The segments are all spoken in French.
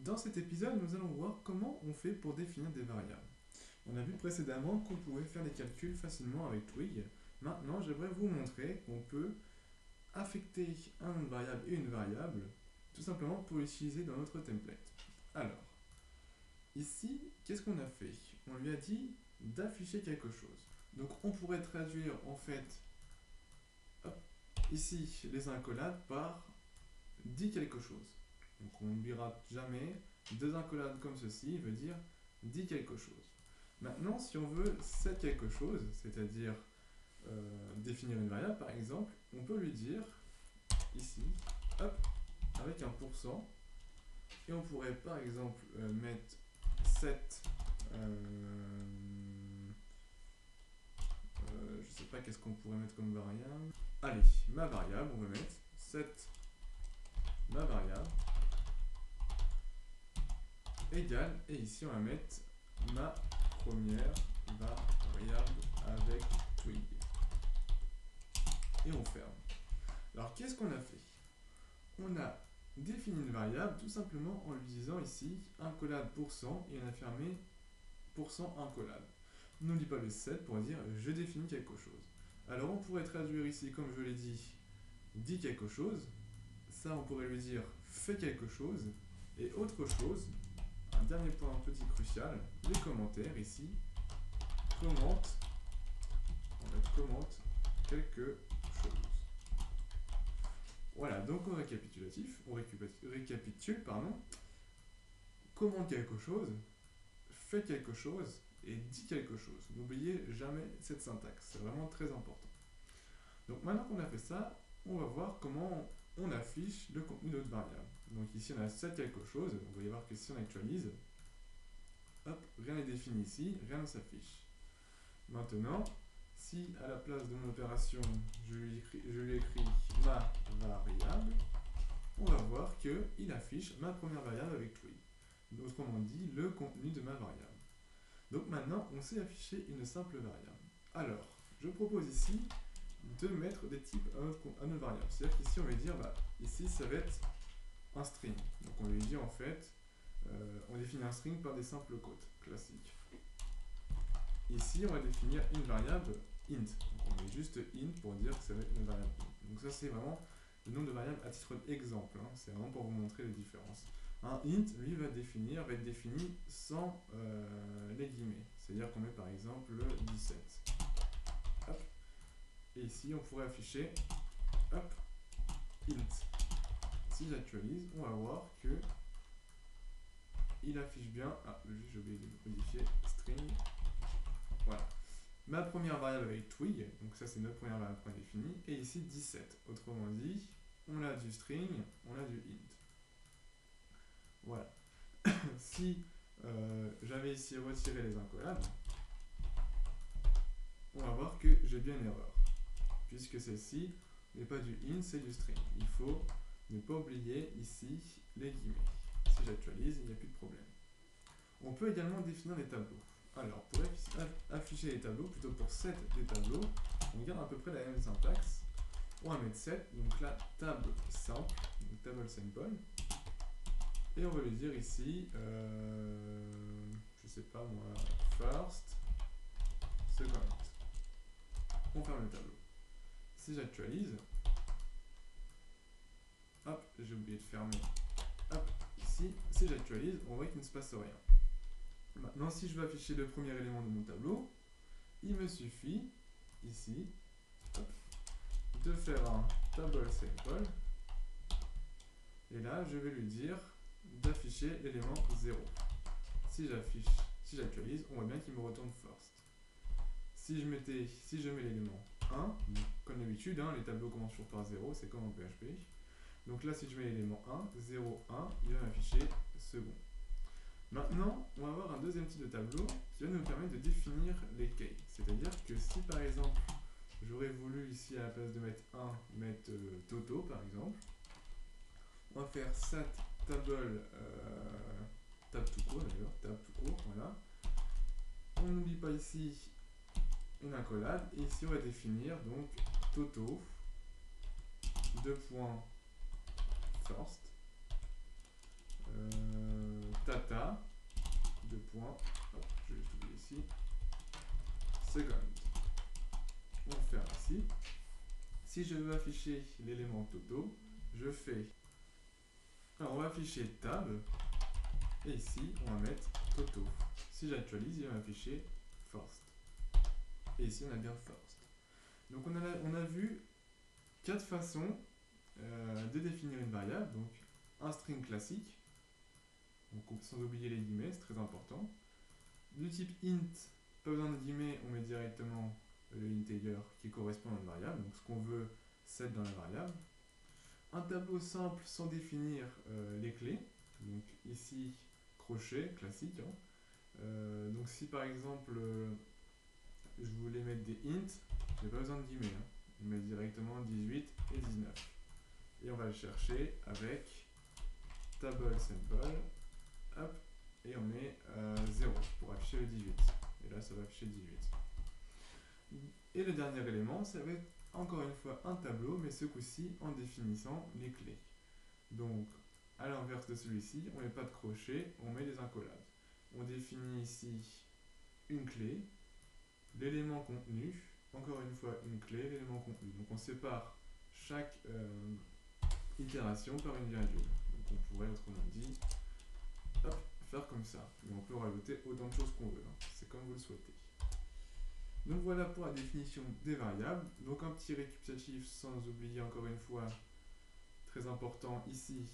Dans cet épisode, nous allons voir comment on fait pour définir des variables. On a vu précédemment qu'on pouvait faire des calculs facilement avec Twig. Maintenant, j'aimerais vous montrer qu'on peut affecter un nom de variable et une variable, tout simplement pour l'utiliser dans notre template. Alors, ici, qu'est-ce qu'on a fait? On lui a dit d'afficher quelque chose. Donc on pourrait traduire en fait, hop, ici, les accolades par dit quelque chose. Donc on n'oubliera jamais, deux accolades comme ceci veut dire dit quelque chose. Maintenant, si on veut set quelque chose, c'est-à-dire définir une variable par exemple, on peut lui dire ici, hop, avec un pourcent, et on pourrait par exemple mettre set, je sais pas qu'est-ce qu'on pourrait mettre comme variable. Allez, ma variable, on va mettre set ma variable égale, et ici on va mettre ma première variable avec Twig. Et on ferme. Alors qu'est-ce qu'on a fait? On a défini une variable tout simplement en lui disant ici accolade %, et on a fermé %accolade. N'oublie pas le set pour dire je définis quelque chose. Alors on pourrait traduire ici, comme je l'ai dit quelque chose. Ça on pourrait lui dire fais quelque chose. Et autre chose, un dernier point petit crucial, les commentaires ici, commente quelque chose. Voilà, donc au récapitulatif, récapitule, commente quelque chose, fait quelque chose et dit quelque chose. N'oubliez jamais cette syntaxe, c'est vraiment très important. Donc maintenant qu'on a fait ça, on va voir comment on affiche le contenu de notre variable. Donc ici on a set quelque chose, vous allez voir que si on actualise, hop, rien n'est défini ici, rien ne s'affiche. Maintenant, si à la place de mon opération, je lui écris ma variable, on va voir qu'il affiche ma première variable avec Twig. Autrement dit, le contenu de ma variable. Donc maintenant, on sait afficher une simple variable. Alors, je propose ici de mettre des types à notre variable. C'est-à-dire qu'ici, on va dire, ici, ça va être un string. Donc on lui dit en fait, on définit un string par des simples quotes classiques. Ici, on va définir une variable int. Donc on met juste int pour dire que ça va être une variable int. Donc ça, c'est vraiment le nombre de variables à titre d'exemple. C'est vraiment pour vous montrer les différences. Un int, lui, va être défini sans les guillemets. C'est-à-dire qu'on met par exemple le 17. Hop. Et ici, on pourrait afficher hop, int. Si j'actualise, on va voir que il affiche bien. Ah, j'ai oublié de modifier string. Voilà. Ma première variable avec Twig, donc ça c'est notre première variable qu'on a définie, et ici 17. Autrement dit, on a du string, on a du int. Voilà. Si j'avais ici retiré les accolades, on va voir que j'ai bien une erreur, puisque celle-ci n'est pas du int, c'est du string. Il faut ne pas oublier ici les guillemets. Si j'actualise, il n'y a plus de problème. On peut également définir les tableaux. Alors, pour afficher les tableaux, plutôt pour set des tableaux, on garde à peu près la même syntaxe. On va mettre set, donc là, table sample, donc table sample. Et on va lui dire ici, je sais pas moi, first, second. On ferme le tableau. Si j'actualise, hop, j'ai oublié de fermer, hop, ici, si j'actualise, on voit qu'il ne se passe rien. Maintenant, si je veux afficher le premier élément de mon tableau, il me suffit, ici, hop, de faire un table sample, et là, je vais lui dire d'afficher l'élément 0. Si j'actualise, on voit bien qu'il me retourne first. Si je mets l'élément 1, comme d'habitude, les tableaux commencent toujours par 0, c'est comme en PHP. Donc là, si je mets l'élément 1, 0, 1, il va m'afficher second. Maintenant, on va avoir un deuxième type de tableau qui va nous permettre de définir les keys. C'est-à-dire que si par exemple, j'aurais voulu ici à la place de mettre 1, mettre Toto par exemple, on va faire set table, tab tout court d'ailleurs, tab tout court, voilà. On n'oublie pas ici une accolade, et ici on va définir donc Toto, first, 2 points, point, hop, je vais juste oublier ici, second. On ferme ici. Si je veux afficher l'élément Toto, je fais... Alors on va afficher tab, et ici on va mettre Toto. Si j'actualise, il va m'afficher first. Et ici on a bien first. Donc on a vu 4 façons de définir une variable. Donc un string classique, donc sans oublier les guillemets, c'est très important. Du type int, pas besoin de guillemets, on met directement le integer qui correspond à notre variable, donc ce qu'on veut set dans la variable. Un tableau simple sans définir les clés, donc ici crochet classique. Donc si par exemple je voulais mettre des int, j'ai pas besoin de guillemets, je mets directement 18 et 19. Et on va le chercher avec table sample, hop, et on met 0 pour afficher le 18. Et là, ça va afficher 18. Et le dernier élément, ça va être encore une fois un tableau, mais ce coup-ci en définissant les clés. Donc, à l'inverse de celui-ci, on met pas de crochet, on met des incollables. On définit ici une clé, l'élément contenu, encore une fois une clé, l'élément contenu. Donc on sépare chaque itération par une virgule. Donc on pourrait autrement dit hop, faire comme ça. Mais on peut rajouter autant de choses qu'on veut, c'est comme vous le souhaitez. Donc voilà pour la définition des variables. Donc un petit récapitulatif sans oublier encore une fois, très important ici,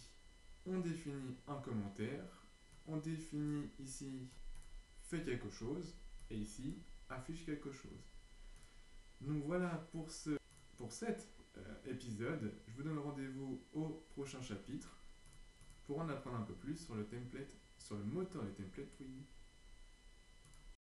on définit un commentaire, on définit ici fait quelque chose, et ici affiche quelque chose. Donc voilà pour cet épisode. Je vous donne rendez-vous au prochain chapitre pour en apprendre un peu plus sur le template, sur le moteur de template.